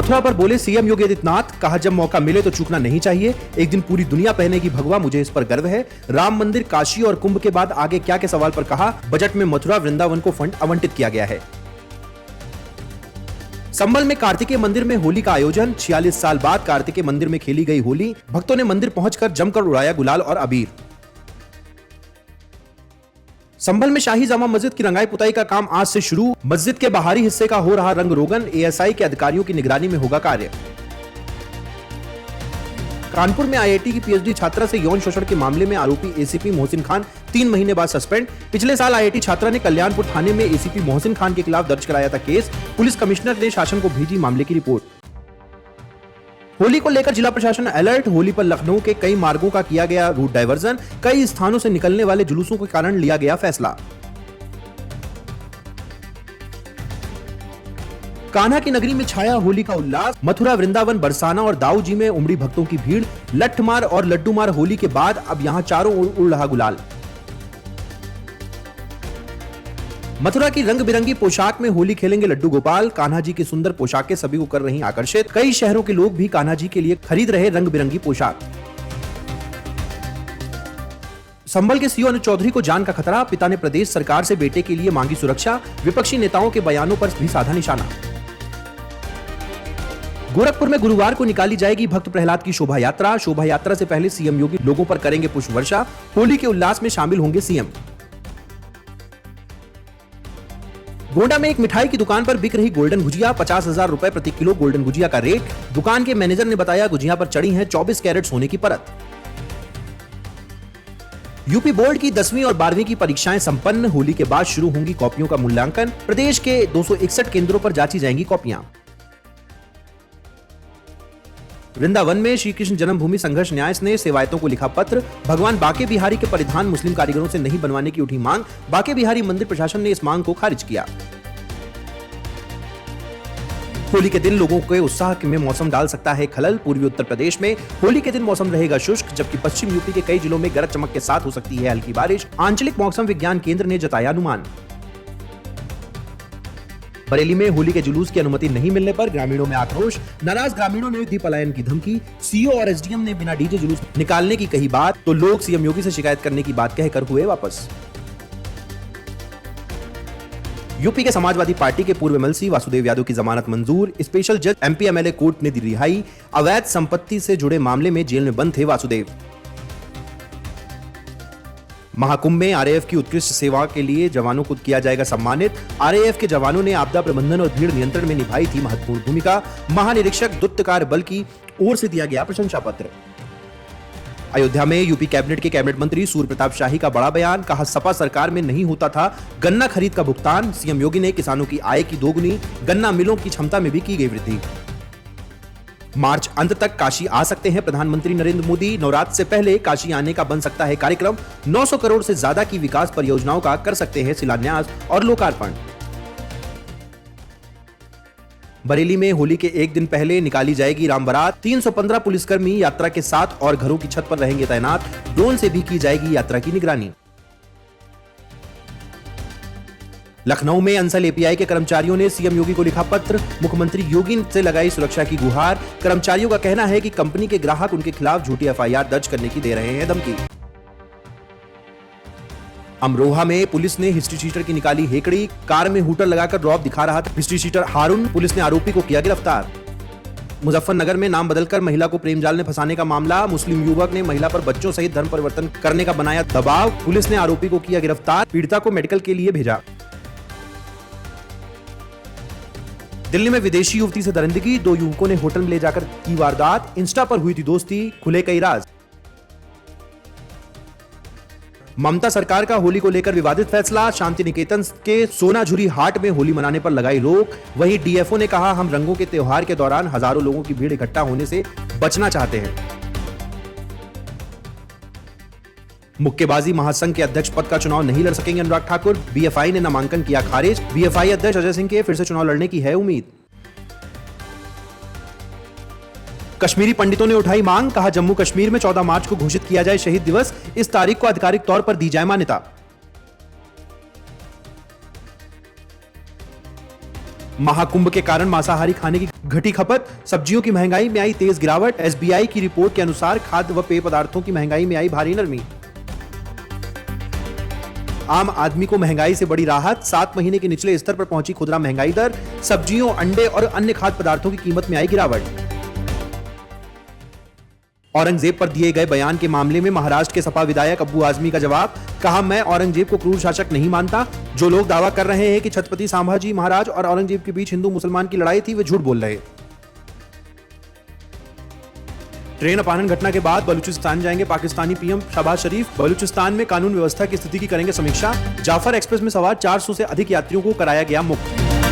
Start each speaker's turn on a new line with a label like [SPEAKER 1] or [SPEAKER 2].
[SPEAKER 1] मथुरा पर बोले सीएम योगी आदित्यनाथ, कहा जब मौका मिले तो चूकना नहीं चाहिए। एक दिन पूरी दुनिया पहनेगी भगवा, मुझे इस पर गर्व है। राम मंदिर, काशी और कुंभ के बाद आगे क्या के सवाल पर कहा, बजट में मथुरा वृंदावन को फंड आवंटित किया गया है। संभल में कार्तिकेय मंदिर में होली का आयोजन, 46 साल बाद कार्तिकेय मंदिर में खेली गई होली। भक्तों ने मंदिर पहुंचकर जमकर उड़ाया गुलाल और अबीर। संभल में शाही जामा मस्जिद की रंगाई पुताई का काम आज से शुरू। मस्जिद के बाहरी हिस्से का हो रहा रंग रोगन, एएसआई के अधिकारियों की निगरानी में होगा कार्य। कानपुर में आईआईटी की पीएचडी छात्रा से यौन शोषण के मामले में आरोपी एसीपी मोहसिन खान 3 महीने बाद सस्पेंड। पिछले साल आईआईटी छात्रा ने कल्याणपुर थाने में एसीपी मोहसिन खान के खिलाफ दर्ज कराया था केस। पुलिस कमिश्नर ने शासन को भेजी मामले की रिपोर्ट। होली को लेकर जिला प्रशासन अलर्ट। होली पर लखनऊ के कई मार्गों का किया गया रूट डायवर्जन। कई स्थानों से निकलने वाले जुलूसों के कारण लिया गया फैसला। कान्हा की नगरी में छाया होली का उल्लास। मथुरा, वृंदावन, बरसाना और दाऊजी में उमड़ी भक्तों की भीड़। लठमार और लड्डूमार होली के बाद अब यहां चारों ओर उड़ रहा गुलाल। मथुरा की रंग बिरंगी पोशाक में होली खेलेंगे लड्डू गोपाल। कान्हा जी की सुंदर पोशाकें सभी को कर रही आकर्षित। कई शहरों के लोग भी कान्हा जी के लिए खरीद रहे रंग बिरंगी पोशाक। संभल के सीओ अनुज चौधरी को जान का खतरा। पिता ने प्रदेश सरकार से बेटे के लिए मांगी सुरक्षा। विपक्षी नेताओं के बयानों पर भी साधा निशाना। गोरखपुर में गुरुवार को निकाली जाएगी भक्त प्रहलाद की शोभा यात्रा। शोभा यात्रा से पहले सीएम योगी लोगों पर करेंगे पुष्प वर्षा। होली के उल्लास में शामिल होंगे सीएम। गोंडा में एक मिठाई की दुकान पर बिक रही गोल्डन गुजिया। 50,000 रुपए प्रति किलो गोल्डन गुजिया का रेट। दुकान के मैनेजर ने बताया गुजिया पर चढ़ी है 24 कैरेट सोने की परत। यूपी बोर्ड की 10वीं और 12वीं की परीक्षाएं संपन्न। होली के बाद शुरू होंगी कॉपियों का मूल्यांकन। प्रदेश के 261 केंद्रों पर जांची जाएंगी कॉपियां। वृंदावन में श्री कृष्ण जन्मभूमि संघर्ष न्यास ने सेवायतों को लिखा पत्र। भगवान बांके बिहारी के परिधान मुस्लिम कारीगरों से नहीं बनवाने की उठी मांग। बांके बिहारी मंदिर प्रशासन ने इस मांग को खारिज किया। होली के दिन लोगों के उत्साह में मौसम डाल सकता है खलल। पूर्वी उत्तर प्रदेश में होली के दिन मौसम रहेगा शुष्क, जबकि पश्चिम यूपी के कई जिलों में गरज चमक के साथ हो सकती है हल्की बारिश। आंचलिक मौसम विज्ञान केंद्र ने जताया अनुमान। बरेली में होली के जुलूस की अनुमति नहीं मिलने पर ग्रामीणों में आक्रोश। नाराज ग्रामीणों ने दी पलायन की धमकी। सीओ और एसडीएम ने बिना डीजे जुलूस निकालने की कही बात, तो लोग सीएम योगी से शिकायत करने की बात कहकर हुए वापस। यूपी के समाजवादी पार्टी के पूर्व एमएलसी वासुदेव यादव की जमानत मंजूर। स्पेशल जज एमपी एमएलए कोर्ट ने दी रिहाई। अवैध संपत्ति से जुड़े मामले में जेल में बंद थे वासुदेव। महाकुंभ में आरएएफ की उत्कृष्ट सेवा के लिए जवानों को किया जाएगा सम्मानित। आरएएफ के जवानों ने आपदा प्रबंधन और भीड़ नियंत्रण में निभाई थी महत्वपूर्ण भूमिका। महानिरीक्षक द्रुतकार बल की ओर से दिया गया प्रशंसा पत्र। अयोध्या में यूपी कैबिनेट के कैबिनेट मंत्री सूर्य प्रताप शाही का बड़ा बयान। कहा सपा सरकार में नहीं होता था गन्ना खरीद का भुगतान। सीएम योगी ने किसानों की आय की दोगुनी, गन्ना मिलों की क्षमता में भी की गई वृद्धि। मार्च अंत तक काशी आ सकते हैं प्रधानमंत्री नरेंद्र मोदी। नवरात्र से पहले काशी आने का बन सकता है कार्यक्रम। 900 करोड़ से ज्यादा की विकास परियोजनाओं का कर सकते हैं शिलान्यास और लोकार्पण। बरेली में होली के एक दिन पहले निकाली जाएगी राम बारात। 315 पुलिसकर्मी यात्रा के साथ और घरों की छत पर रहेंगे तैनात। ड्रोन से भी की जाएगी यात्रा की निगरानी। लखनऊ में अंसल एपीआई के कर्मचारियों ने सीएम योगी को लिखा पत्र। मुख्यमंत्री योगी से लगाई सुरक्षा की गुहार। कर्मचारियों का कहना है कि कंपनी के ग्राहक उनके खिलाफ झूठी एफआईआर दर्ज करने की दे रहे हैं धमकी। अमरोहा में पुलिस ने हिस्ट्री शीटर की निकाली हेकड़ी। कार में हूटर लगाकर रौब दिखा रहा था हिस्ट्री शीटर हारून। पुलिस ने आरोपी को किया गिरफ्तार। मुजफ्फरनगर में नाम बदलकर महिला को प्रेम जाल में फंसाने का मामला। मुस्लिम युवक ने महिला पर बच्चों सहित धर्म परिवर्तन करने का बनाया दबाव। पुलिस ने आरोपी को किया गिरफ्तार। पीड़िता को मेडिकल के लिए भेजा। दिल्ली में विदेशी युवती से दरिंदगी। 2 युवकों ने होटल में ले जाकर की वारदात। इंस्टा पर हुई थी दोस्ती, खुले कई राज। ममता सरकार का होली को लेकर विवादित फैसला। शांति निकेतन के सोनाझुरी हाट में होली मनाने पर लगाई रोक। वहीं डीएफओ ने कहा हम रंगों के त्योहार के दौरान हजारों लोगों की भीड़ इकट्ठा होने से बचना चाहते हैं। मुक्केबाजी महासंघ के अध्यक्ष पद का चुनाव नहीं लड़ सकेंगे अनुराग ठाकुर। बीएफआई ने नामांकन किया खारिज। बीएफआई अध्यक्ष अजय सिंह के फिर से चुनाव लड़ने की है उम्मीद। कश्मीरी पंडितों ने उठाई मांग। कहा जम्मू कश्मीर में 14 मार्च को घोषित किया जाए शहीद दिवस। इस तारीख को आधिकारिक तौर पर दी जाए मान्यता। महाकुंभ के कारण मांसाहारी खाने की घटी खपत, सब्जियों की महंगाई में आई तेज गिरावट। एसबीआई की रिपोर्ट के अनुसार खाद्य व पेय पदार्थों की महंगाई में आई भारी नरमी। आम आदमी को महंगाई से बड़ी राहत, 7 महीने के निचले स्तर पर पहुंची खुदरा महंगाई दर। सब्जियों, अंडे और अन्य खाद्य पदार्थों की कीमत में आई गिरावट। औरंगजेब पर दिए गए बयान के मामले में महाराष्ट्र के सपा विधायक अब्बू आजमी का जवाब, कहा मैं औरंगजेब को क्रूर शासक नहीं मानता। जो लोग दावा कर रहे हैं कि छत्रपति संभाजी महाराज और औरंगजेब के बीच हिंदू मुसलमान की लड़ाई थी, वे झूठ बोल रहे। ट्रेन अपहरण घटना के बाद बलूचिस्तान जाएंगे पाकिस्तानी पीएम शहबाज शरीफ। बलूचिस्तान में कानून व्यवस्था की स्थिति की करेंगे समीक्षा। जाफर एक्सप्रेस में सवार 400 से अधिक यात्रियों को कराया गया मुक्त।